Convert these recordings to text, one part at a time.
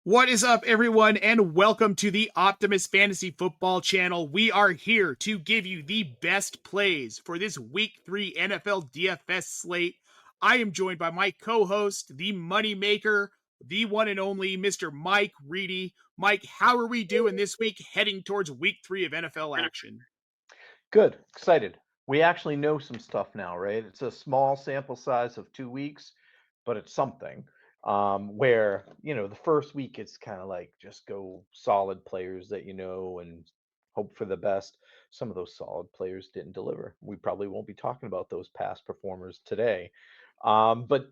What is up, everyone, and welcome to the Optimus Fantasy Football channel. We are here to give you the best plays for this Week 3 NFL DFS slate. I am joined by my co-host, the moneymaker, the one and only Mr. Mike Reedy. Mike, how are we doing this week heading towards Week 3 of NFL action? Good, excited. We actually know some stuff now, right? It's a small sample size of 2 weeks, but it's something. Where the first week it's kind of like just go solid players that you know and hope for the best. Some of those solid players didn't deliver. We probably won't be talking about those past performers today, but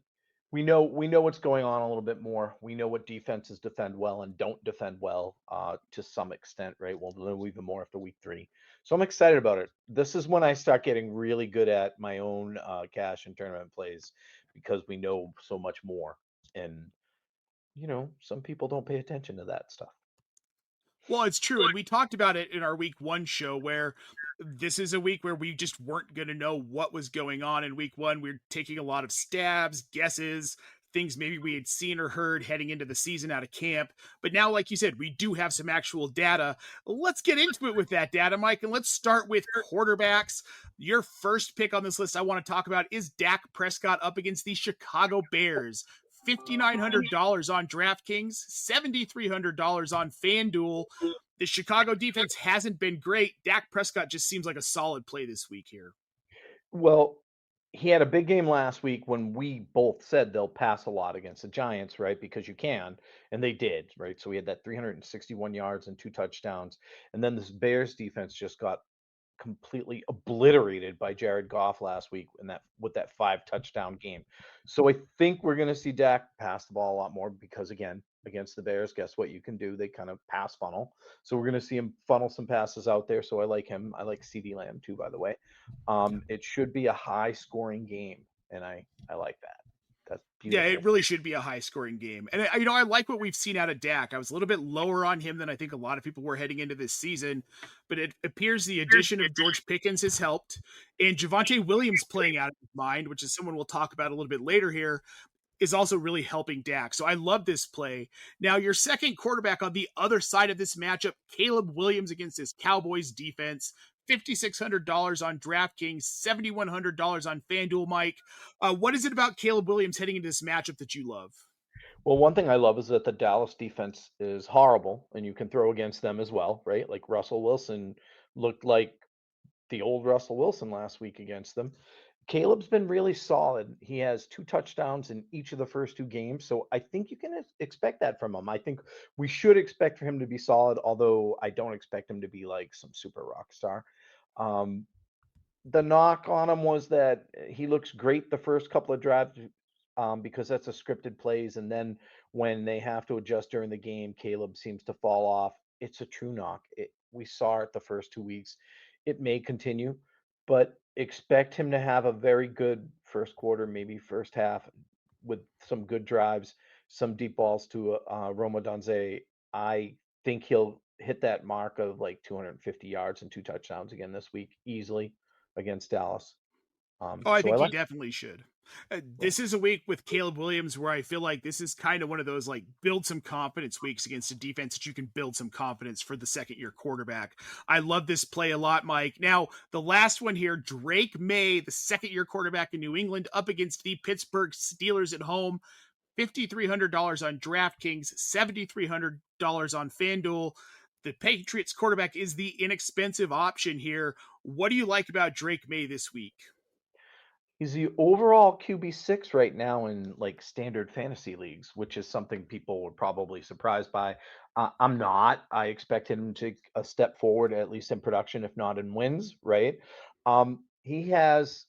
we know what's going on a little bit more. We know what defenses defend well and don't defend well to some extent, right? We'll know even more after week 3. So I'm excited about it. This is when I start getting really good at my own cash and tournament plays because we know so much more. And some people don't pay attention to that stuff. Well, it's true. And we talked about it in our week 1 show where this is a week where we just weren't going to know what was going on in week 1. We're taking a lot of stabs, guesses, things maybe we had seen or heard heading into the season out of camp. But now, like you said, we do have some actual data. Let's get into it with that data, Mike. And let's start with quarterbacks. Your first pick on this list I want to talk about is Dak Prescott up against the Chicago Bears. $5,900 on DraftKings, $7,300 on FanDuel. The Chicago defense hasn't been great. Dak Prescott just seems like a solid play this week here. Well, he had a big game last week when we both said they'll pass a lot against the Giants, right? Because you can, and they did, right? So we had that 361 yards and 2 touchdowns. And then this Bears defense just got completely obliterated by Jared Goff last week in that with that 5 touchdown game. So I think we're going to see Dak pass the ball a lot more because again, against the Bears, guess what you can do? They kind of pass funnel. So we're going to see him funnel some passes out there. So I like him. I like CD Lamb too, by the way. It should be a high scoring game, and I like that. That's Yeah, beautiful. it really should be a high scoring game. And, I like what we've seen out of Dak. I was a little bit lower on him than I think a lot of people were heading into this season, but it appears the addition of George Pickens has helped. And Javonte Williams playing out of his mind, which is someone we'll talk about a little bit later here, is also really helping Dak. So I love this play. Now, your second quarterback on the other side of this matchup, Caleb Williams against his Cowboys defense. $5,600 on DraftKings, $7,100 on FanDuel, Mike. What is it about Caleb Williams heading into this matchup that you love? Well, one thing I love is that the Dallas defense is horrible, and you can throw against them as well, right? Like Russell Wilson looked like the old Russell Wilson last week against them. Caleb's been really solid. He has 2 touchdowns in each of the first 2 games, so I think you can expect that from him. I think we should expect for him to be solid, although I don't expect him to be like some super rock star. Um, the knock on him was that he looks great the first couple of drives because that's a scripted plays, and then when they have to adjust during the game, Caleb seems to fall off. It's a true knock. We saw it the first 2 weeks. It may continue, but expect him to have a very good first quarter, maybe first half, with some good drives, some deep balls to Roma Donze. I think he'll hit that mark of like 250 yards and 2 touchdowns again this week easily against Dallas. Oh, I So I think he like. definitely should. Cool. This is a week with Caleb Williams where I feel like this is kind of one of those like build some confidence weeks against a defense that you can build some confidence for the second year quarterback. I love this play a lot, Mike. Now, the last one here, Drake May, the second year quarterback in New England, up against the Pittsburgh Steelers at home. $5,300 on DraftKings, $7,300 on FanDuel. The Patriots quarterback is the inexpensive option here. What do you like about Drake May this week? He's the overall QB6 right now in like standard fantasy leagues, which is something people were probably surprised by. I'm not. I expect him to take a step forward, at least in production, if not in wins, right? He has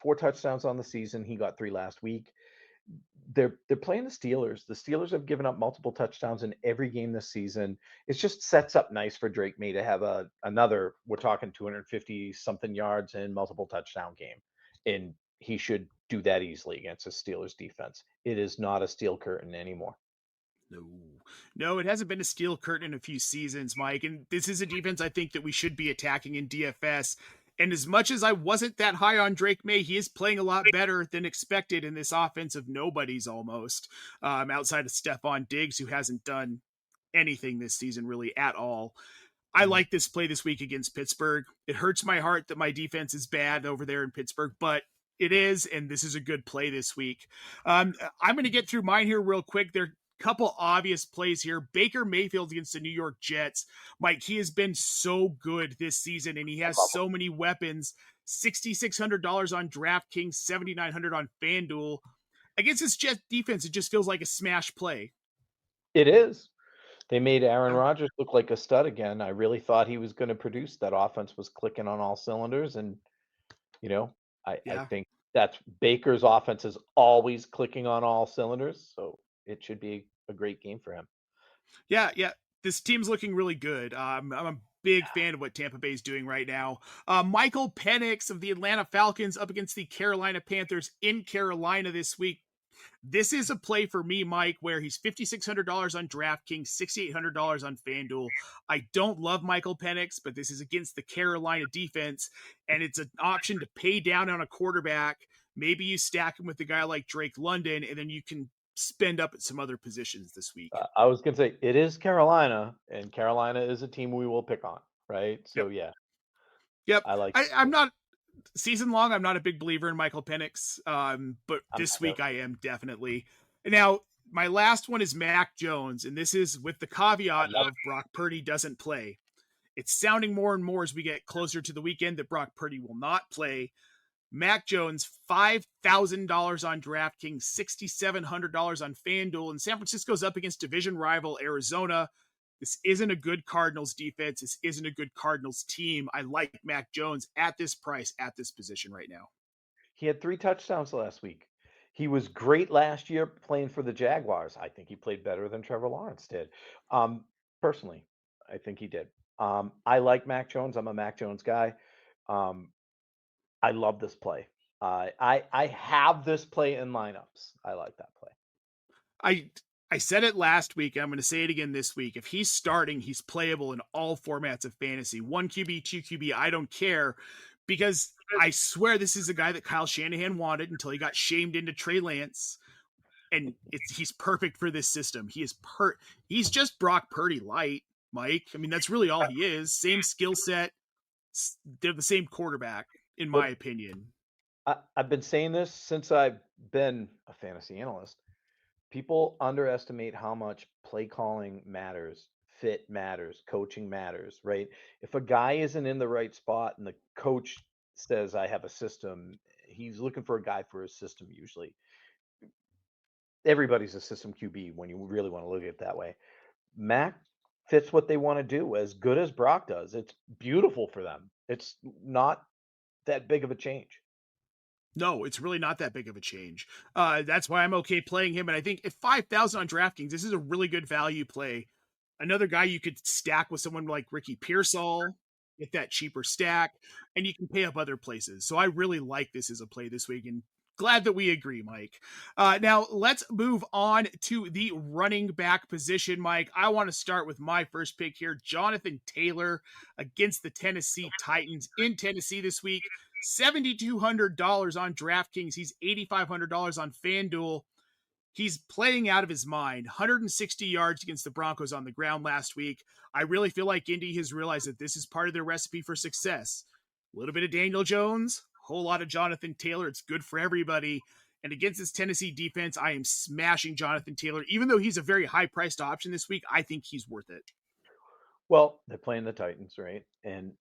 4 touchdowns on the season. He got 3 last week. They're playing the Steelers. The Steelers have given up multiple touchdowns in every game this season. It just sets up nice for Drake May to have another. We're talking 250 something yards and multiple touchdown game, and he should do that easily against the Steelers defense. It is not a steel curtain anymore. No, no, it hasn't been a steel curtain in a few seasons, Mike. And this is a defense I think that we should be attacking in DFS. And as much as I wasn't that high on Drake May, he is playing a lot better than expected in this offense of nobodies almost, outside of Stephon Diggs, who hasn't done anything this season, really, at all. I Mhm. like this play this week against Pittsburgh. It hurts my heart that my defense is bad over there in Pittsburgh, but it is, and this is a good play this week. I'm going to get through mine here real quick. There are a couple obvious plays here. Baker Mayfield against the New York Jets. Mike, he has been so good this season, and he I has love him. so many weapons. $6,600 on DraftKings, $7,900 on FanDuel. Against this Jet defense, it just feels like a smash play. It is. They made Aaron Yeah. Rodgers look like a stud again. I really thought he was gonna produce. That offense was clicking on all cylinders, and, you know, I Yeah. think that's Baker's offense is always clicking on all cylinders, so it should be a great game for him. Yeah, yeah. This team's looking really good. I'm a big fan of what Tampa Bay is doing right now. Michael Penix of the Atlanta Falcons up against the Carolina Panthers in Carolina this week. This is a play for me, Mike, where he's $5,600 on DraftKings, $6,800 on FanDuel. I don't love Michael Penix, but this is against the Carolina defense, and it's an option to pay down on a quarterback. Maybe you stack him with a guy like Drake London, and then you can spend up at some other positions this week. I was gonna say it is Carolina, and Carolina is a team we will pick on, right? Yep. So, yeah, Yep. I like I'm not season long. I'm not a big believer in Michael Penix, but I'm this not week I am definitely. Now, my last one is Mac Jones, and this is with the I caveat love of Brock Purdy doesn't play. It's sounding more and more as we get closer to the weekend that Brock Purdy will not play. Mac Jones, $5,000 on DraftKings, $6,700 on FanDuel, and San Francisco's up against division rival Arizona. This isn't a good Cardinals defense. This isn't a good Cardinals team. I like Mac Jones at this price, at this position right now. He had 3 touchdowns last week. He was great last year playing for the Jaguars. I think he played better than Trevor Lawrence did. Personally, I think he did. I like Mac Jones. I'm a Mac Jones guy. Um, I love this play. I have this play in lineups. I like that play. I I said it last week. I'm going to say it again this week. If he's starting, he's playable in all formats of fantasy. 1 QB, 2 QB, I don't care, because I swear this is a guy that Kyle Shanahan wanted until he got shamed into Trey Lance, and he's perfect for this system. He's just Brock Purdy light, Mike. I mean, that's really all he is. Same skill set. They're the same quarterback, in my But opinion. I've been saying this since I've been a fantasy analyst. People underestimate how much play calling matters, fit matters, coaching matters, right? If a guy isn't in the right spot and the coach says, I have a system, he's looking for a guy for his system usually. Everybody's a system QB when you really want to look at it that way. Mac fits what they want to do as good as Brock does. It's beautiful for them. It's not that big of a change. No, it's really not that big of a change. That's why I'm okay playing him. And I think at 5,000 on DraftKings, this is a really good value play. Another guy you could stack with someone like Ricky Pearsall, get that cheaper stack, and you can pay up other places. So I really like this as a play this week, and glad that we agree, Mike. Now let's move on to the running back position, Mike. I want to start with my first pick here, Jonathan Taylor against the Tennessee Titans in Tennessee this week. $7,200 on DraftKings. He's $8,500 on FanDuel. He's playing out of his mind. 160 yards against the Broncos on the ground last week. I really feel like Indy has realized that this is part of their recipe for success. A little bit of Daniel Jones, a whole lot of Jonathan Taylor. It's good for everybody. And against this Tennessee defense, I am smashing Jonathan Taylor. Even though he's a very high-priced option this week, I think he's worth it. Well, they're playing the Titans, right? And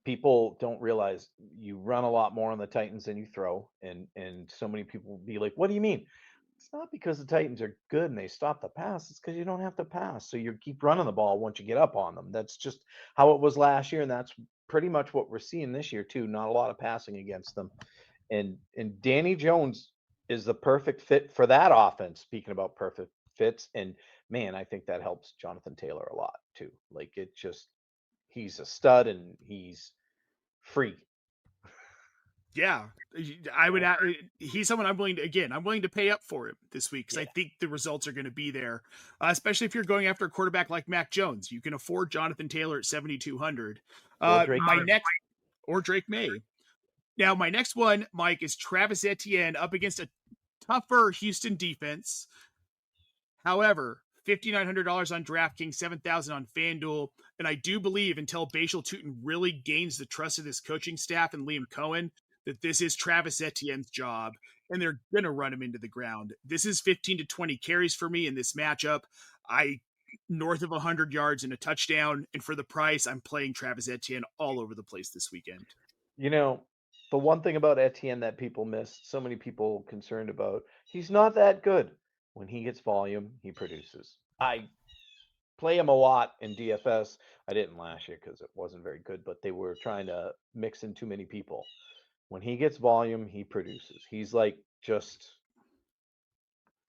people don't realize you run a lot more on the Titans than you throw, and so many people will be like, "What do you mean?" It's not because the Titans are good and they stop the pass. It's because you don't have to pass, so you keep running the ball once you get up on them. That's just how it was last year, and that's pretty much what we're seeing this year too. Not a lot of passing against them, and Danny Jones is the perfect fit for that offense. Speaking about perfect fits, and man, I think that helps Jonathan Taylor a lot too. Like it just he's a stud and he's free. Yeah, I would. He's someone I'm willing to. Again, I'm willing to pay up for him this week because I Yeah. think the results are going to be there. Especially if you're going after a quarterback like Mac Jones, you can afford Jonathan Taylor at 7,200. Or Drake My May. next, or Drake May. Now, my next one, Mike, is Travis Etienne up against a tougher Houston defense. However, $5,900 on DraftKings, 7,000 on FanDuel. And I do believe until Bashal Tutin really gains the trust of this coaching staff and Liam Cohen, that this is Travis Etienne's job and they're going to run him into the ground. This is 15 to 20 carries for me in this matchup. I north of 100 yards and a touchdown. And for the price, I'm playing Travis Etienne all over the place this weekend. You know, the one thing about Etienne that people miss, so many people concerned about, he's not that good. When he gets volume, he produces. I play him a lot in DFS. I didn't last year because it wasn't very good, but they were trying to mix in too many people. When he gets volume, he produces. He's like just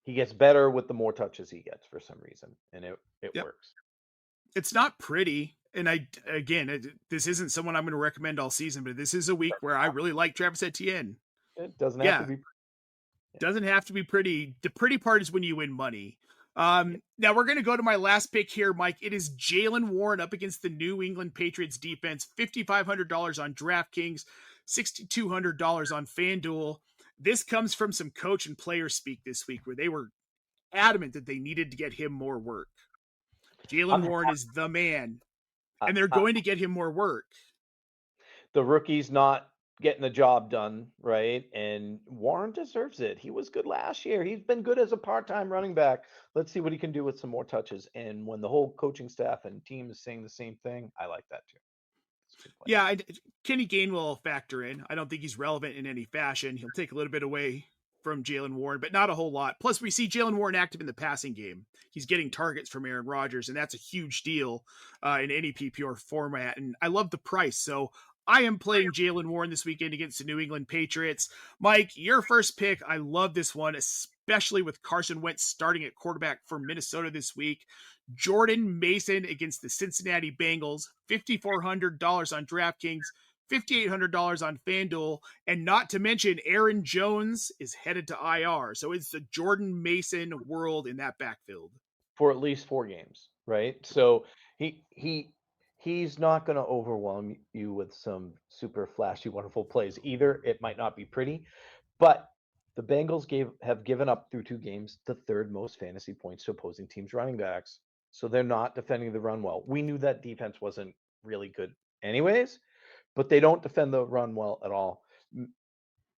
he gets better with the more touches he gets for some reason, and it Yep. works. It's not pretty. And this isn't someone I'm going to recommend all season, but this is a week where I really like Travis Etienne. It doesn't have to Yeah, be. doesn't have to be pretty. The pretty part is when you win money. Now we're going to go to my last pick here, Mike. It is Jaylen Warren up against the New England Patriots defense. $5,500 on DraftKings, $6,200 on FanDuel. This comes from some coach and player speak this week where they were adamant that they needed to get him more work. Jaylen I'm Warren is the man, I, and they're I, going to get him more work. the rookie's not getting the job done, right? And Warren deserves it. He was good last year. He's been good as a part-time running back. Let's see what he can do with some more touches. And when the whole coaching staff and team is saying the same thing, I like that too. It's a good play. Yeah, Kenny Gain will factor in. I don't think he's relevant in any fashion. He'll take a little bit away from Jaylen Warren, but not a whole lot. Plus, we see Jaylen Warren active in the passing game. He's getting targets from Aaron Rodgers, and that's a huge deal in any PPR format. And I love the price. So I am playing Jaylen Warren this weekend against the New England Patriots. Mike, your first pick. I love this one, especially with Carson Wentz starting at quarterback for Minnesota this week. Jordan Mason against the Cincinnati Bengals, $5,400 on DraftKings, $5,800 on FanDuel, and not to mention Aaron Jones is headed to IR. So it's the Jordan Mason world in that backfield. For at least 4 games, right? So he's not going to overwhelm you with some super flashy, wonderful plays either. It might not be pretty, but the Bengals have given up through 2 games the third most fantasy points to opposing teams' running backs. So they're not defending the run well. We knew that defense wasn't really good anyways, but they don't defend the run well at all.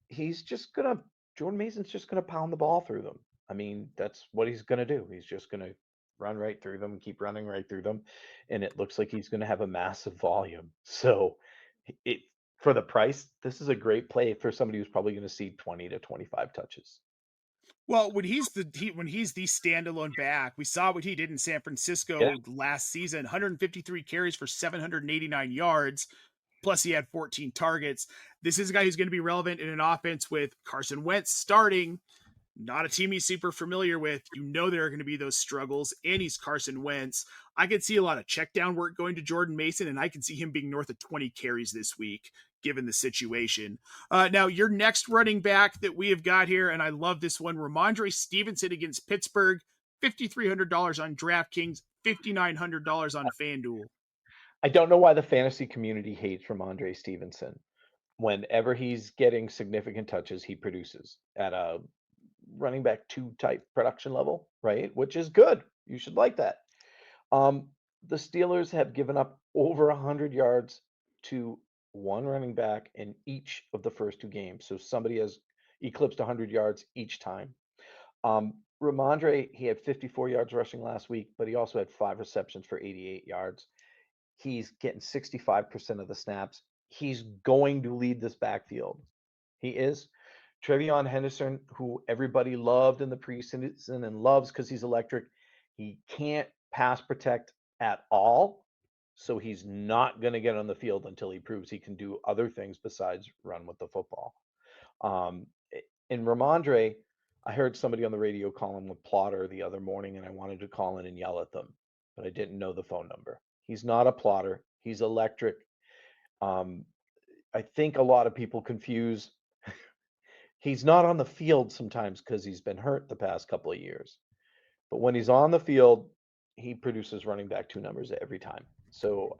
He's just gonna Jordan Mason's just gonna pound the ball through them. I mean, that's what he's gonna do. He's just gonna run right through them, keep running right through them, and it looks like he's gonna have a massive volume. So it for the price, this is a great play for somebody who's probably going to see 20 to 25 touches. Well, when he's the standalone back, we saw what he did in San Yeah. Francisco last season, 153 carries for 789 yards. Plus, he had 14 targets. This is a guy who's going to be relevant in an offense with Carson Wentz starting, not a team he's super familiar with. You know there are going to be those struggles, and he's Carson Wentz. I could see a lot of check down work going to Jordan Mason, and I can see him being north of 20 carries this week, given the situation. Now, your next running back that we have got here, and I love this one, Ramondre Stevenson against Pittsburgh, $5,300 on DraftKings, $5,900 on FanDuel. I don't know why the fantasy community hates Ramondre Stevenson. Whenever he's getting significant touches, he produces at a running back 2 type production level, right? Which is good. You should like that. The Steelers have given up over 100 yards to one running back in each of the first 2 games. So somebody has eclipsed 100 yards each time. Ramondre, he had 54 yards rushing last week, but he also had 5 receptions for 88 yards. He's getting 65% of the snaps. He's going to lead this backfield. He is. Trevion Henderson, who everybody loved in the preseason and loves because he's electric, he can't pass protect at all. So he's not going to get on the field until he proves he can do other things besides run with the football. In Ramondre, I heard somebody on the radio call him a plotter the other morning, and I wanted to call in and yell at them, but I didn't know the phone number. He's not a plotter. He's electric. I think a lot of people confuse. He's not on the field sometimes because he's been hurt the past couple of years. But when he's on the field, he produces running back 2 numbers every time. So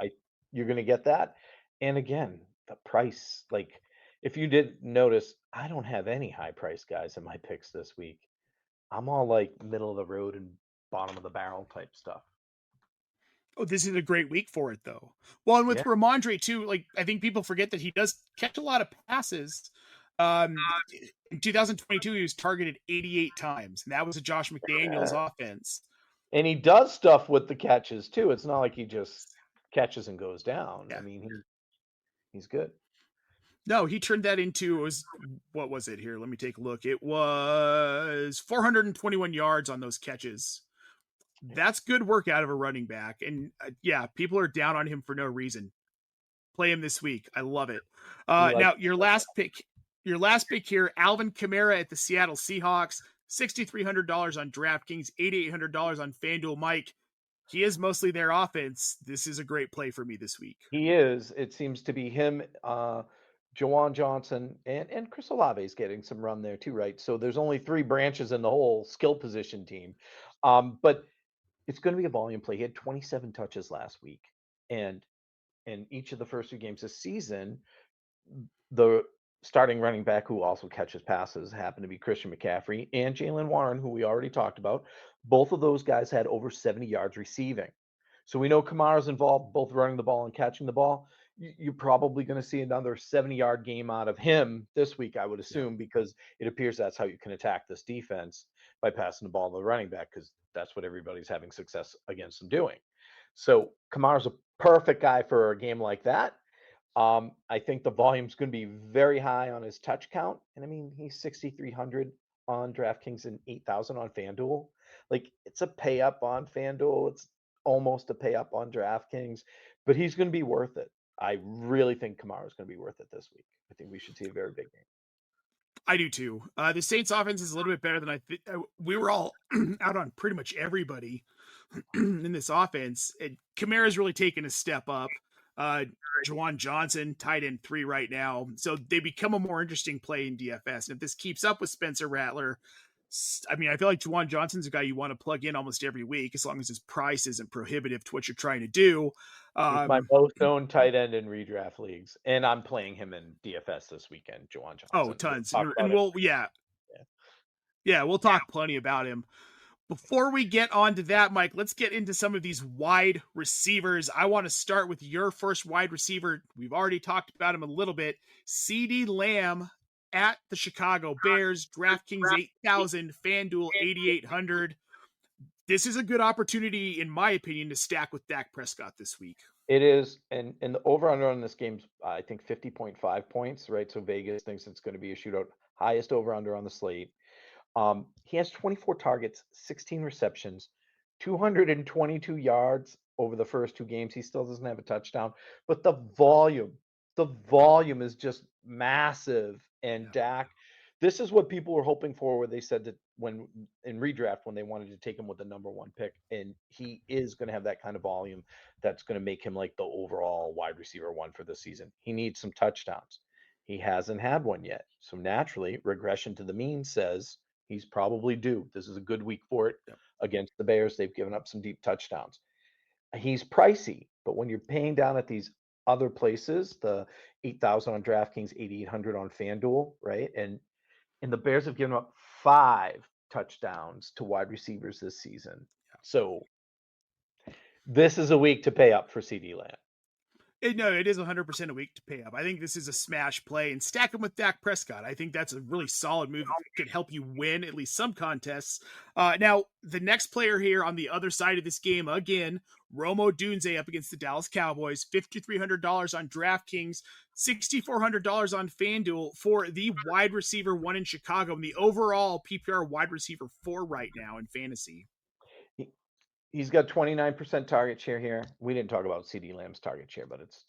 you're going to get that. And again, the price, like if you didn't notice, I don't have any high price guys in my picks this week. I'm all like middle of the road and bottom of the barrel type stuff. Oh, this is a great week for it, though. Well, and with Yeah. Ramondre too, like I think people forget that he does catch a lot of passes. In 2022, he was targeted 88 times, and that was a Josh McDaniels offense. And he does stuff with the catches too. It's not like he just catches and goes down. I Yeah. mean, he's good. No, he turned that into what was it here? Let me take a look. It was 421 yards on those catches. That's good work out of a running back. And yeah, people are down on him for no reason. Play him this week. I love it. Now your last pick here, Alvin Kamara at the Seattle Seahawks, $6,300 on DraftKings, $8,800 on FanDuel. Mike, he is mostly their offense. This is a great play for me this week. He is. It seems to be him, Jawan Johnson, and Chris Olave is getting some run there too, right? So there's only 3 branches in the whole skill position team. But it's going to be a volume play. He had 27 touches last week. And in each of the first 2 games this season, the starting running back who also catches passes happened to be Christian McCaffrey and Jalen Warren, who we already talked about. Both of those guys had over 70 yards receiving. So we know Kamara's involved, both running the ball and catching the ball. You're probably going to see another 70-yard game out of him this week, I would assume, because it appears that's how you can attack this defense by passing the ball to the running back, because that's what everybody's having success against them doing. So Kamara's a perfect guy for a game like that. I think the volume's going to be very high on his touch count. And I mean, he's 6,300 on DraftKings and 8,000 on FanDuel. Like, it's a pay up on FanDuel. It's almost a pay up on DraftKings, but he's going to be worth it. I really think Kamara's going to be worth it this week. I think we should see a very big game. I do too. The Saints offense is a little bit better than I think. We were all out on pretty much everybody in this offense. And Kamara's really taken a step up. Jawan Johnson, tight end 3 right now. So they become a more interesting play in DFS. And if this keeps up with Spencer Rattler, I mean, I feel like Jawan Johnson's a guy you want to plug in almost every week, as long as his price isn't prohibitive to what you're trying to do. He's my most owned tight end in redraft leagues, and I'm playing him in DFS this weekend, Jawan Johnson. Oh, tons. And we'll, we'll talk plenty about him. Before we get on to that, Mike, let's get into some of these wide receivers. I want to start with your first wide receiver. We've already talked about him a little bit. CeeDee Lamb at the Chicago Bears, DraftKings 8,000, FanDuel 8,800. This is a good opportunity, in my opinion, to stack with Dak Prescott this week. It is, and the over-under on this game's, I think, 50.5 points, right? So Vegas thinks it's going to be a shootout. Highest over-under on the slate. He has 24 targets, 16 receptions, 222 yards over the first 2 games. He still doesn't have a touchdown, but the volume is just massive. And Dak, this is what people were hoping for, where they said that when in redraft, when they wanted to take him with the number 1 pick, and he is going to have that kind of volume that's going to make him like the overall wide receiver 1 for the season. He needs some touchdowns. He hasn't had one yet. So naturally, regression to the mean says he's probably due. This is a good week for it against the Bears. They've given up some deep touchdowns. He's pricey, but when you're paying down at these other places, the 8,000 on DraftKings, 8,800 on FanDuel, right? And the Bears have given up 5 touchdowns to wide receivers this season. So this is a week to pay up for CeeDee Lamb. No, it is 100% a week to pay up. I think this is a smash play, and stack him with Dak Prescott. I think that's a really solid move that could help you win at least some contests. Now, the next player here on the other side of this game, again, Romo Dunze up against the Dallas Cowboys, $5,300 on DraftKings, $6,400 on FanDuel for the wide receiver 1 in Chicago, and the overall PPR wide receiver 4 right now in fantasy. He's got 29% target share here. We didn't talk about CeeDee Lamb's target share, but it's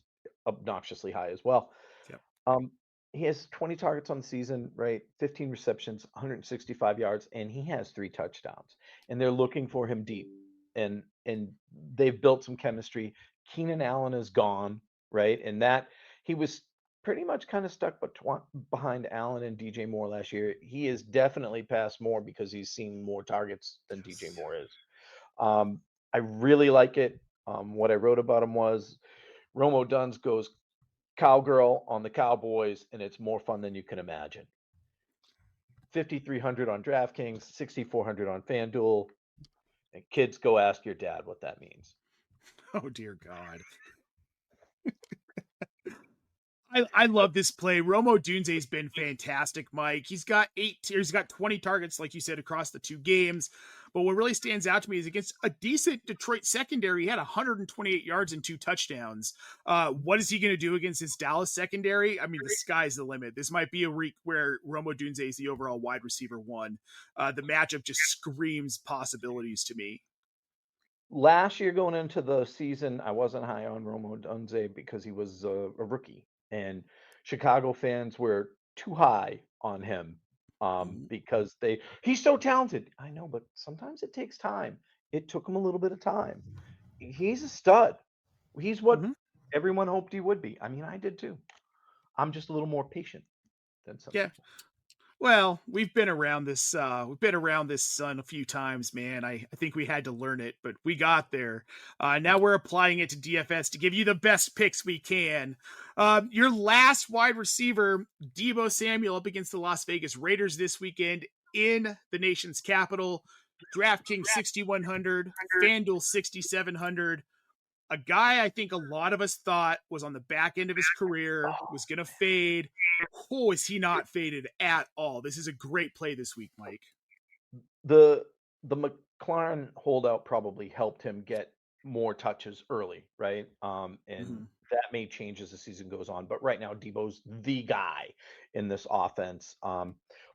obnoxiously high as well. Yep. He has 20 targets on the season, right? 15 receptions, 165 yards, and he has 3 touchdowns. And they're looking for him deep. And they've built some chemistry. Keenan Allen is gone, right? And that he was pretty much kind of stuck behind Allen and DJ Moore last year. He is definitely past Moore because he's seen more targets than DJ Moore is. I really like it. What I wrote about him was Romo Duns goes cowgirl on the Cowboys, and it's more fun than you can imagine. 5,300 on DraftKings, 6,400 on FanDuel. And kids, go ask your dad what that means. Oh dear God. I love this play. Romo Dunze's been fantastic, Mike. He's got he's got 20 targets, like you said, across the 2 games. But what really stands out to me is against a decent Detroit secondary, he had 128 yards and 2 touchdowns. What is he going to do against his Dallas secondary? I mean, the sky's the limit. This might be a week where Romo Dunze is the overall wide receiver 1. The matchup just screams possibilities to me. Last year going into the season, I wasn't high on Romo Dunze because he was a rookie, and Chicago fans were too high on him because he's so talented. I know, but sometimes it takes time. It took him a little bit of time. He's a stud. He's what Mm-hmm. everyone hoped he would be. I mean, I did too. I'm just a little more patient than some Yeah. people. Well, we've been around this sun a few times, man. I think we had to learn it, but we got there. Now we're applying it to DFS to give you the best picks we can. Your last wide receiver, Deebo Samuel, up against the Las Vegas Raiders this weekend in the nation's capital. DraftKings 6,100, FanDuel 6,700. A guy I think a lot of us thought was on the back end of his career, was going to fade. Oh, is he not faded at all? This is a great play this week, Mike. The McLaren holdout probably helped him get more touches early, right? And Mm-hmm. that may change as the season goes on. But right now, Debo's the guy in this offense.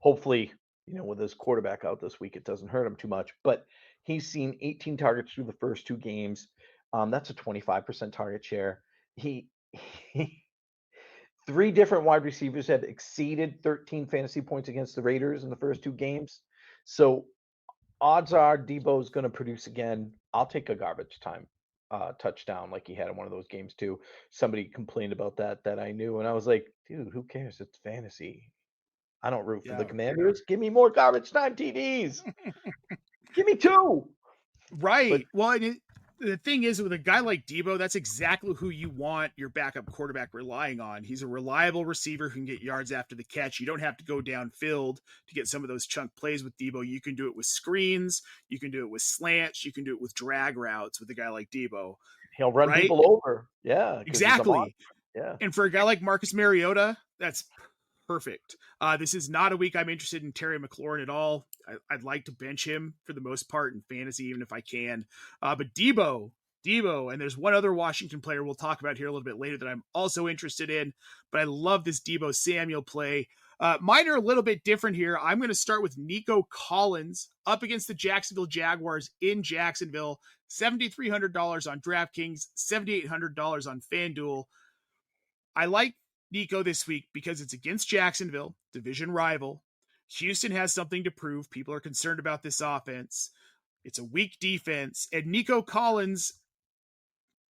Hopefully, with his quarterback out this week, it doesn't hurt him too much. But he's seen 18 targets through the first 2 games. That's a 25% target share. He 3 different wide receivers have exceeded 13 fantasy points against the Raiders in the first 2 games. So odds are Debo's going to produce again. I'll take a garbage time touchdown like he had in one of those games too. Somebody complained about that I knew, and I was like, dude, who cares? It's fantasy. I don't root for the Yeah. Commanders. Give me more garbage time TDs. Give me 2. But Right. Well, the thing is, with a guy like Deebo, that's exactly who you want your backup quarterback relying on. He's a reliable receiver who can get yards after the catch. You don't have to go downfield to get some of those chunk plays with Deebo. You can do it with screens. You can do it with slants. You can do it with drag routes with a guy like Deebo, he'll run right? people over. Yeah, because he's a monster. Exactly. Yeah. And for a guy like Marcus Mariota, that's perfect. This is not a week I'm interested in Terry McLaurin at all. I'd like to bench him for the most part in fantasy, even if I can. But Deebo, and there's one other Washington player we'll talk about here a little bit later that I'm also interested in. But I love this Deebo Samuel play. Mine are a little bit different here. I'm going to start with Nico Collins up against the Jacksonville Jaguars in Jacksonville. $7,300 on DraftKings, $7,800 on FanDuel. I like Nico this week because it's against Jacksonville, division rival. Houston has something to prove. People are concerned about this offense. It's a weak defense. And Nico Collins,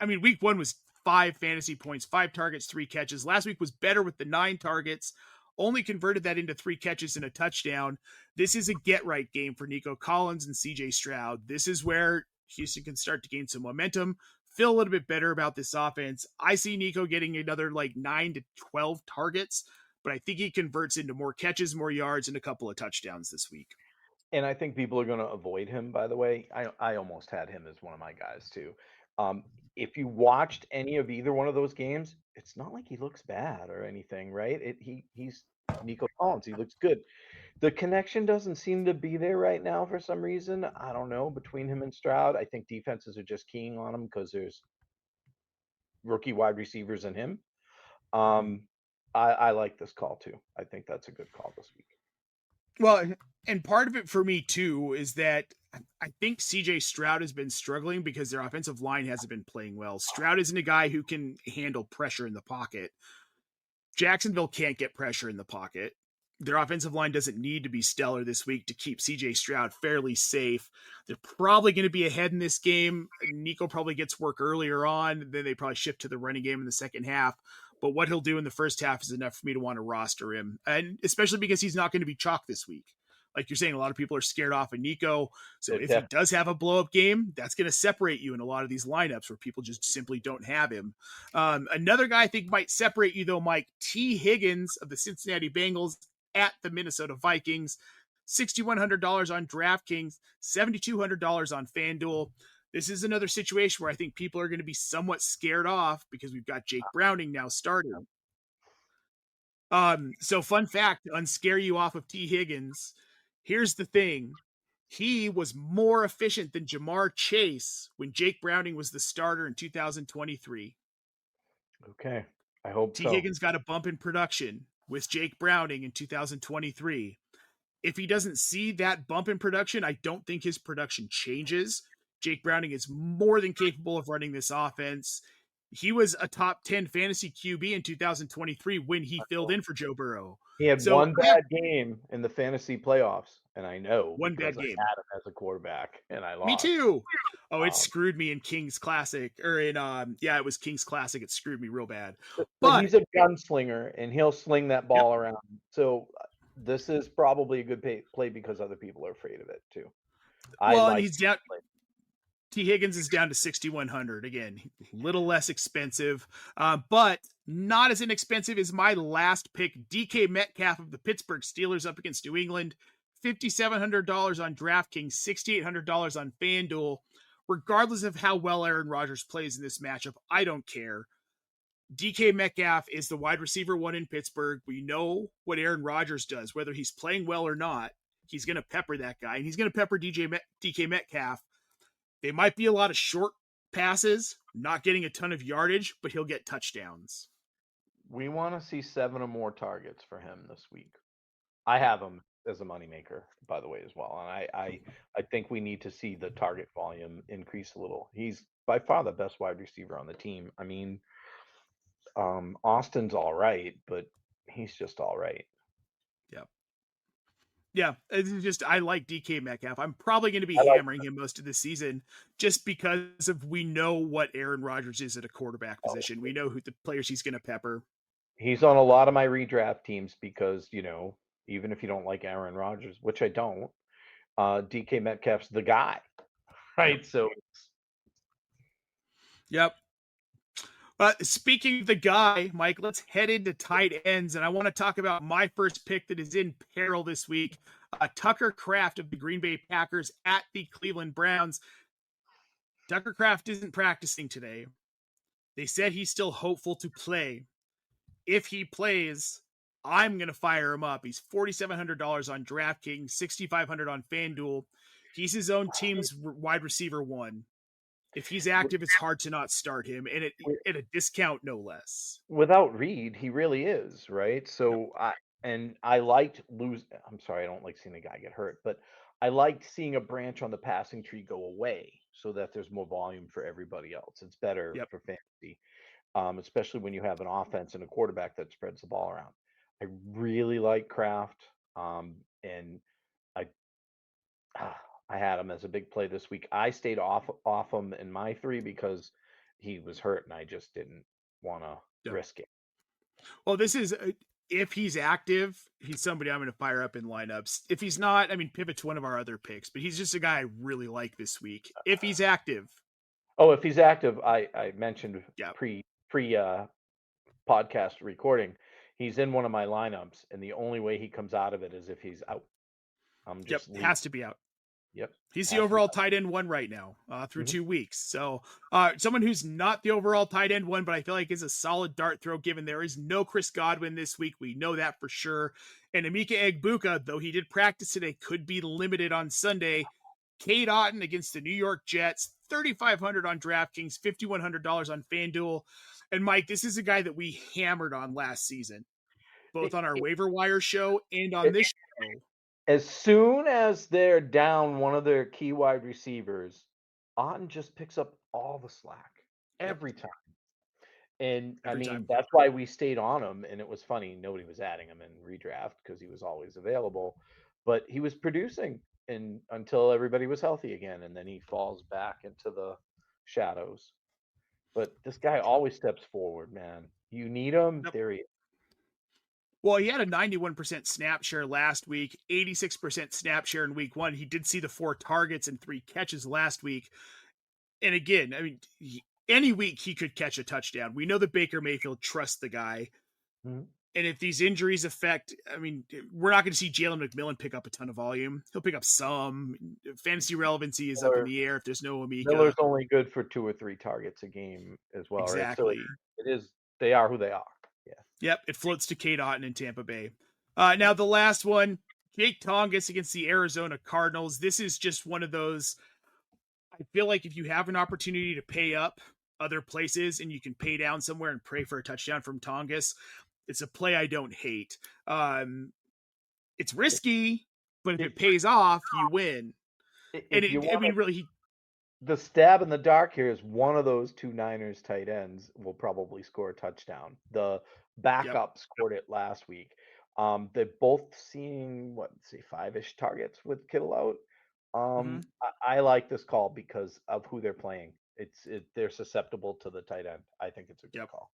I mean, week 1 was 5 fantasy points, 5 targets, 3 catches. Last week was better with the 9 targets, only converted that into 3 catches and a touchdown. This is a get right game for Nico Collins and CJ Stroud. This is where Houston can start to gain some momentum, feel a little bit better about this offense. I see Nico getting another like 9 to 12 targets, but I think he converts into more catches, more yards, and a couple of touchdowns this week. And I think people are going to avoid him, by the way. I almost had him as one of my guys, too. If you watched any of either one of those games, it's not like he looks bad or anything, right? He's Nico Collins. He looks good. The connection doesn't seem to be there right now for some reason. I don't know, between him and Stroud. I think defenses are just keying on him because there's rookie wide receivers in him. I like this call, too. I think that's a good call this week. Well, and part of it for me too is that I think CJ Stroud has been struggling because their offensive line hasn't been playing well. Stroud isn't a guy who can handle pressure in the pocket. Jacksonville can't get pressure in the pocket. Their offensive line doesn't need to be stellar this week to keep CJ Stroud fairly safe. They're probably going to be ahead in this game. Nico probably gets work earlier on. Then they probably shift to the running game in the second half. But what he'll do in the first half is enough for me to want to roster him. And especially because he's not going to be chalk this week. Like you're saying, a lot of people are scared off of Nico. So if he does have a blow-up game, that's going to separate you in a lot of these lineups where people just simply don't have him. Another guy I think might separate you, though, Mike, T. Higgins of the Cincinnati Bengals at the Minnesota Vikings. $6,100 on DraftKings, $7,200 on FanDuel. This is another situation where I think people are going to be somewhat scared off because we've got Jake Browning now starting. So fun fact to unscare you off of T. Higgins. Here's the thing. He was more efficient than Jamar Chase when Jake Browning was the starter in 2023. Okay. I hope T. so. Higgins got a bump in production with Jake Browning in 2023. If he doesn't see that bump in production, I don't think his production changes. Jake Browning is more than capable of running this offense. He was a top 10 fantasy QB in 2023 when he filled in for Joe Burrow. He had So one bad game in the fantasy playoffs, and I know one because bad I game. had him as a quarterback and I Me lost. too. Oh, it screwed me in King's Classic, or in it was King's Classic. It screwed me real bad. But he's a gunslinger, and he'll sling that ball around. So this is probably a good play because other people are afraid of it too. And he's down. T. Higgins is down to 6,100 again, a little less expensive, but not as inexpensive as my last pick, DK Metcalf of the Pittsburgh Steelers up against New England. $5,700 on DraftKings, $6,800 on FanDuel. Regardless of how well Aaron Rodgers plays in this matchup, I don't care. DK Metcalf is the wide receiver one in Pittsburgh. We know what Aaron Rodgers does, whether he's playing well or not. He's going to pepper that guy, and he's going to pepper DK Metcalf. They might be a lot of short passes, not getting a ton of yardage, but he'll get touchdowns. We want to see 7 or more targets for him this week. I have him as a moneymaker, by the way, as well. And I think we need to see the target volume increase a little. He's by far the best wide receiver on the team. I mean, Austin's all right, but he's just all right. Yeah, it's just I like DK Metcalf. I'm probably going to be hammering him most of the season just because of we know what Aaron Rodgers is at a quarterback position. We know who the players he's going to pepper. He's on a lot of my redraft teams because, even if you don't like Aaron Rodgers, which I don't, DK Metcalf's the guy, right? Yep. So, yep. Speaking of the guy, Mike, let's head into tight ends, and I want to talk about my first pick that is in peril this week. Tucker Kraft of the Green Bay Packers at the Cleveland Browns. Tucker Kraft isn't practicing today. They said he's still hopeful to play. If he plays, I'm going to fire him up. He's $4,700 on DraftKings, $6,500 on FanDuel. He's his own team's wide receiver one. If he's active, it's hard to not start him, and at a discount, no less. Without Reed, he really is, right? So I liked I'm sorry, I don't like seeing a guy get hurt, but I liked seeing a branch on the passing tree go away so that there's more volume for everybody else. It's better for fantasy, especially when you have an offense and a quarterback that spreads the ball around. I really like Kraft, and I had him as a big play this week. I stayed off him in my 3 because he was hurt, and I just didn't want to risk it. Well, this is if he's active, he's somebody I'm going to fire up in lineups. If he's not, I mean, pivot to one of our other picks. But he's just a guy I really like this week. If he's active. Oh, if he's active, I mentioned pre podcast recording. He's in one of my lineups, and the only way he comes out of it is if he's out. Has to be out. Yep. He's the overall tight end one right now through 2 weeks. So someone who's not the overall tight end one, but I feel like is a solid dart throw given there is no Chris Godwin this week. We know that for sure. And Emeka Egbuka, though he did practice today, could be limited on Sunday. Cade Otton against the New York Jets, $3,500 on DraftKings, $5,100 on FanDuel. And Mike, this is a guy that we hammered on last season, both on our waiver wire show and on this show. As soon as they're down one of their key wide receivers, Otton just picks up all the slack every time. And every time. That's why we stayed on him. And it was funny. Nobody was adding him in redraft because he was always available, but he was producing until everybody was healthy again. And then he falls back into the shadows. But this guy always steps forward, man. You need him. Yep. There he is. Well, he had a 91% snap share last week, 86% snap share in week 1. He did see the 4 targets and 3 catches last week. And again, I mean, any week he could catch a touchdown. We know that Baker Mayfield trusts the guy. Mm-hmm. And if these injuries affect, I mean, we're not going to see Jalen McMillan pick up a ton of volume. He'll pick up some. Fantasy relevancy is up in Miller, the air if there's no Miller's Amika. only good for 2 or 3 targets a game as well, right? So Exactly. it is they are who they are. Yeah. Yep, it floats to Kate Otten in Tampa Bay. Now the last one, Jake Tongas against the Arizona Cardinals. This is just one of those. I feel like if you have an opportunity to pay up other places and you can pay down somewhere and pray for a touchdown from Tongas, it's a play I don't hate. It's risky, but if If it pays off, you win. And if you I want mean, really, the stab in the dark here is one of those 2 Niners tight ends will probably score a touchdown. The yep. backup scored it last week. They're both seeing what, say 5-ish targets with Kittle out. Mm-hmm. I like this call because of who they're playing. They're susceptible to the tight end. I think it's a good Yep. call.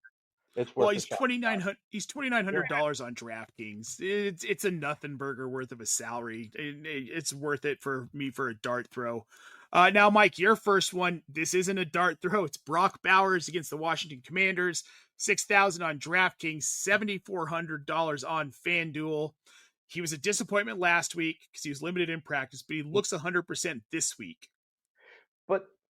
It's Well, worth a shot. He's $2,900 on DraftKings. It's a nothing burger worth of a salary. It's worth it for me for a dart throw. Now, Mike, your first one. This isn't a dart throw. It's Brock Bowers against the Washington Commanders. 6,000 on DraftKings, $7,400 on FanDuel. He was a disappointment last week because he was limited in practice, but he looks 100% this week.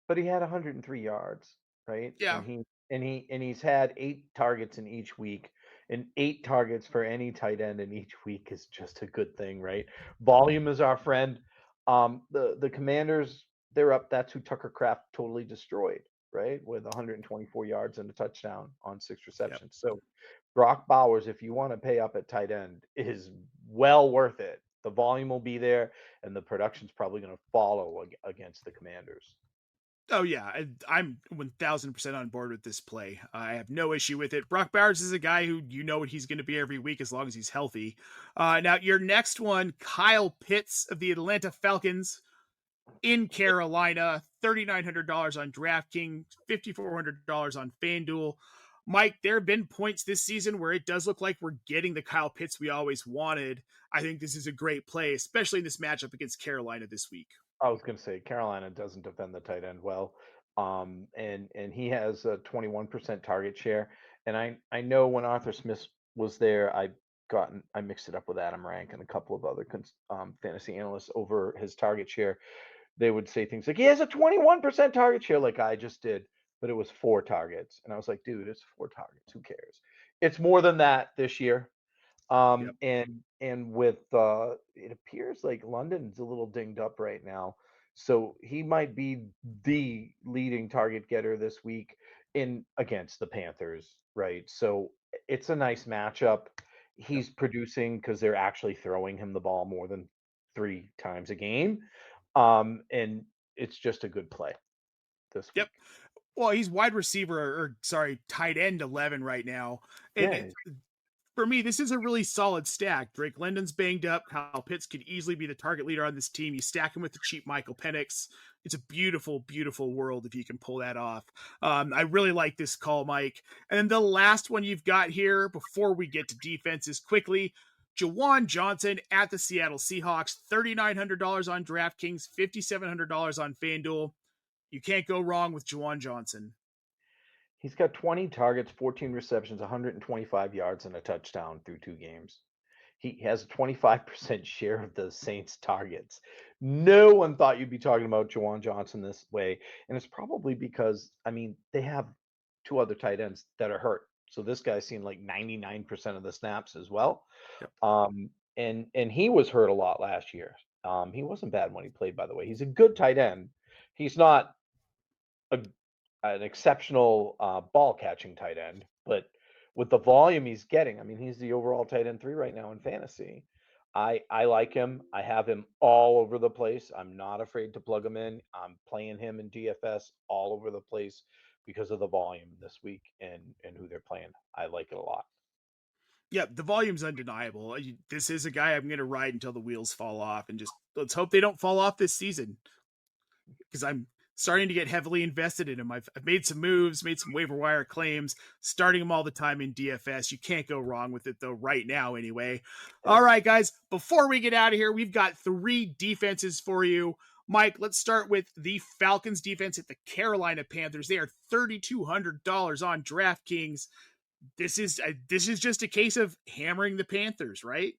But he had 103 yards, right? Yeah. He's had 8 targets in each week, and 8 targets for any tight end in each week is just a good thing, right? Volume is our friend. The Commanders, they're up. That's who Tucker Kraft totally destroyed, right? With 124 yards and a touchdown on 6 Yep. receptions. So Brock Bowers, if you want to pay up at tight end, is well worth it. The volume will be there, and the production's probably going to follow against the Commanders. Oh yeah, I'm 1000% on board with this play. I have no issue with it. Brock Bowers is a guy who you know what he's going to be every week as long as he's healthy. Now your next one, Kyle Pitts of the Atlanta Falcons in Carolina, $3,900 on DraftKings, $5,400 on FanDuel. Mike, there have been points this season where it does look like we're getting the Kyle Pitts we always wanted. I think this is a great play, especially in this matchup against Carolina this week. I was going to say Carolina doesn't defend the tight end well, and he has a 21% target share. And I know when Arthur Smith was there, I mixed it up with Adam Rank and a couple of other fantasy analysts over his target share. They would say things like he has a 21% target share, like I just did, but it was 4 targets, and I was like, dude, it's 4 targets. Who cares? It's more than that this year. Yep. And with it appears like London's a little dinged up right now, so he might be the leading target getter this week in against the Panthers, right? So it's a nice matchup. Yep. He's producing because they're actually throwing him the ball more than 3 times a game, and it's just a good play this Yep. week. Well, he's wide receiver or sorry, tight end 11 right now. And Yeah, for me, this is a really solid stack. Drake London's banged up. Kyle Pitts could easily be the target leader on this team. You stack him with the cheap Michael Penix. It's a beautiful, beautiful world if you can pull that off. I really like this call, Mike. And then the last one you've got here before we get to defenses quickly, Jawan Johnson at the Seattle Seahawks, $3,900 on DraftKings, $5,700 on FanDuel. You can't go wrong with Jawan Johnson. he's got 20 targets, 14 receptions, 125 yards, and a touchdown through 2 games. He has a 25% share of the Saints' targets. No one thought you'd be talking about Jawan Johnson this way. And it's probably because, I mean, they have 2 other tight ends that are hurt. So this guy's seen like 99% of the snaps as well. Yep. And he was hurt a lot last year. He wasn't bad when he played, by the way. He's a good tight end. He's not a, an exceptional ball catching tight end, but with the volume he's getting, I mean, he's the overall tight end 3 right now in fantasy. I like him. I have him all over the place. I'm not afraid to plug him in. I'm playing him in DFS all over the place because of the volume this week and who they're playing. I like it a lot. Yeah, the volume's undeniable. This is a guy I'm going to ride until the wheels fall off, and just let's hope they don't fall off this season because I'm starting to get heavily invested in him. I've made some moves, made some waiver wire claims, starting him all the time in DFS. You can't go wrong with it, though, right now, anyway. All right, guys, before we get out of here, we've got 3 defenses for you. Mike, let's start with the Falcons defense at the Carolina Panthers. They are $3,200 on DraftKings. this is just a case of hammering the Panthers, right?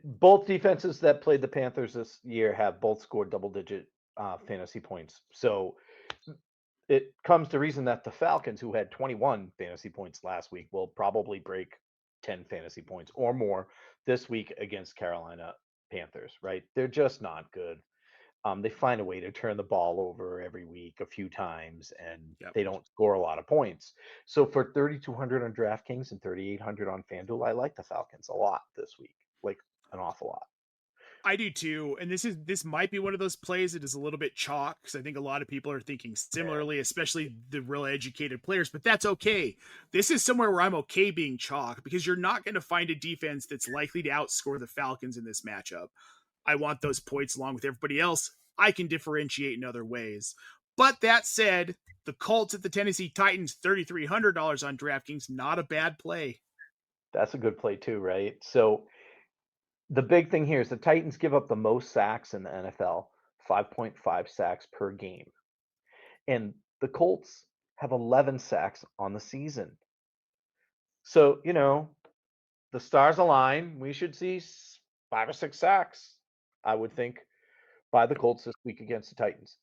Both defenses that played the Panthers this year have both scored double-digit fantasy points. So it comes to reason that the Falcons, who had 21 fantasy points last week, will probably break 10 fantasy points or more this week against Carolina Panthers, right? They're just not good. They find a way to turn the ball over every week a few times, and Yep. they don't score a lot of points. So for 3,200 on DraftKings and 3,800 on FanDuel, I like the Falcons a lot this week, like an awful lot. I do too. And this might be one of those plays that is a little bit chalk because I think a lot of people are thinking similarly, especially the real educated players, but that's okay. This is somewhere where I'm okay being chalk because you're not going to find a defense that's likely to outscore the Falcons in this matchup. I want those points along with everybody else. I can differentiate in other ways. But that said, the Colts at the Tennessee Titans, $3,300 on DraftKings, not a bad play. That's a good play too, right? So the big thing here is the Titans give up the most sacks in the NFL, 5.5 sacks per game. And the Colts have 11 sacks on the season. So, the stars align. We should see 5 or 6 sacks, I would think, by the Colts this week against the Titans.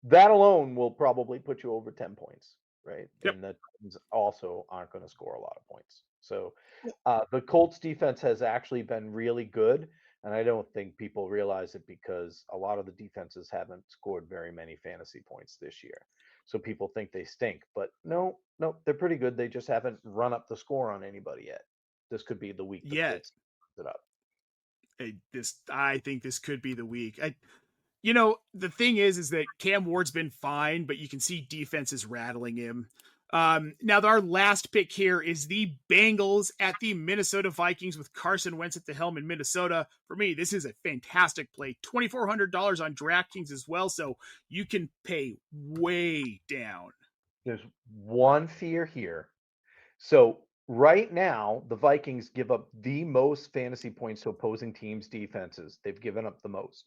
That alone will probably put you over 10 points, right? Yep. And the Titans also aren't going to score a lot of points. So the Colts defense has actually been really good. And I don't think people realize it because a lot of the defenses haven't scored very many fantasy points this year. So people think they stink. But no, they're pretty good. They just haven't run up the score on anybody yet. This could be the week the Yet. Colts runs it up. I think this could be the week. The thing is that Cam Ward's been fine, but you can see defense is rattling him. Now, our last pick here is the Bengals at the Minnesota Vikings with Carson Wentz at the helm in Minnesota. For me, this is a fantastic play. $2,400 on DraftKings as well, so you can pay way down. There's one fear here. So right now, the Vikings give up the most fantasy points to opposing teams' defenses. They've given up the most.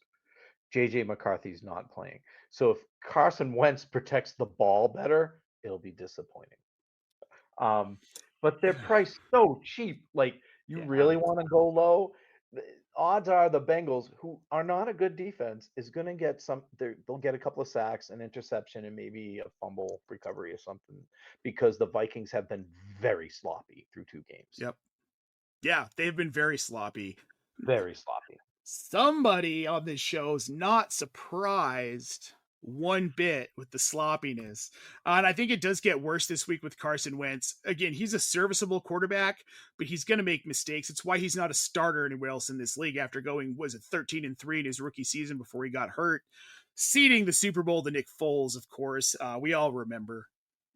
JJ McCarthy's not playing. So if Carson Wentz protects the ball better, it'll be disappointing. But they're priced so cheap. Like, you really want to go low? The odds are the Bengals, who are not a good defense, is going to get they'll get a couple of sacks, an interception, and maybe a fumble recovery or something, because the Vikings have been very sloppy through 2 games. Yep. Yeah, they've been very sloppy. Very sloppy. Somebody on this show is not surprised one bit with the sloppiness. And I think it does get worse this week with Carson Wentz. Again, he's a serviceable quarterback, but he's going to make mistakes. It's why he's not a starter anywhere else in this league after going, 13-3 in his rookie season before he got hurt. Ceding the Super Bowl to Nick Foles, of course. We all remember.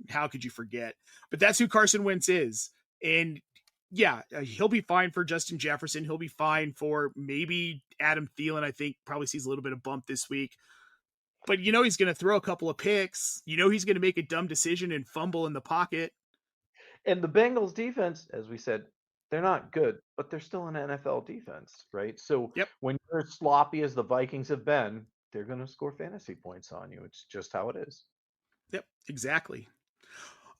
How could you forget? But that's who Carson Wentz is. And yeah, he'll be fine for Justin Jefferson. He'll be fine for maybe Adam Thielen, I think, probably sees a little bit of bump this week. But he's going to throw a couple of picks. He's going to make a dumb decision and fumble in the pocket. And the Bengals defense, as we said, they're not good, but they're still an NFL defense, right? So when you're as sloppy as the Vikings have been, they're going to score fantasy points on you. It's just how it is. Yep, exactly.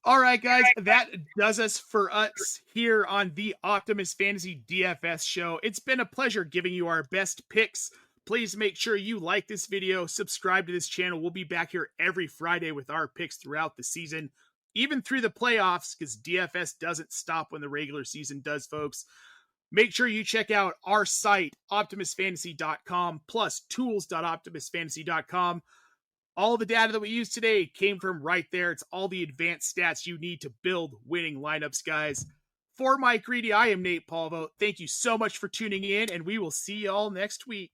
All right, guys, that does us for us here on the Optimus Fantasy DFS show. It's been a pleasure giving you our best picks. Please make sure you like this video, subscribe to this channel. We'll be back here every Friday with our picks throughout the season, even through the playoffs, because DFS doesn't stop when the regular season does, folks. Make sure you check out our site, optimusfantasy.com, plus tools.optimusfantasy.com. All the data that we used today came from right there. It's all the advanced stats you need to build winning lineups, guys. For Mike Greedy, I am Nate Palvo. Thank you so much for tuning in, and we will see y'all next week.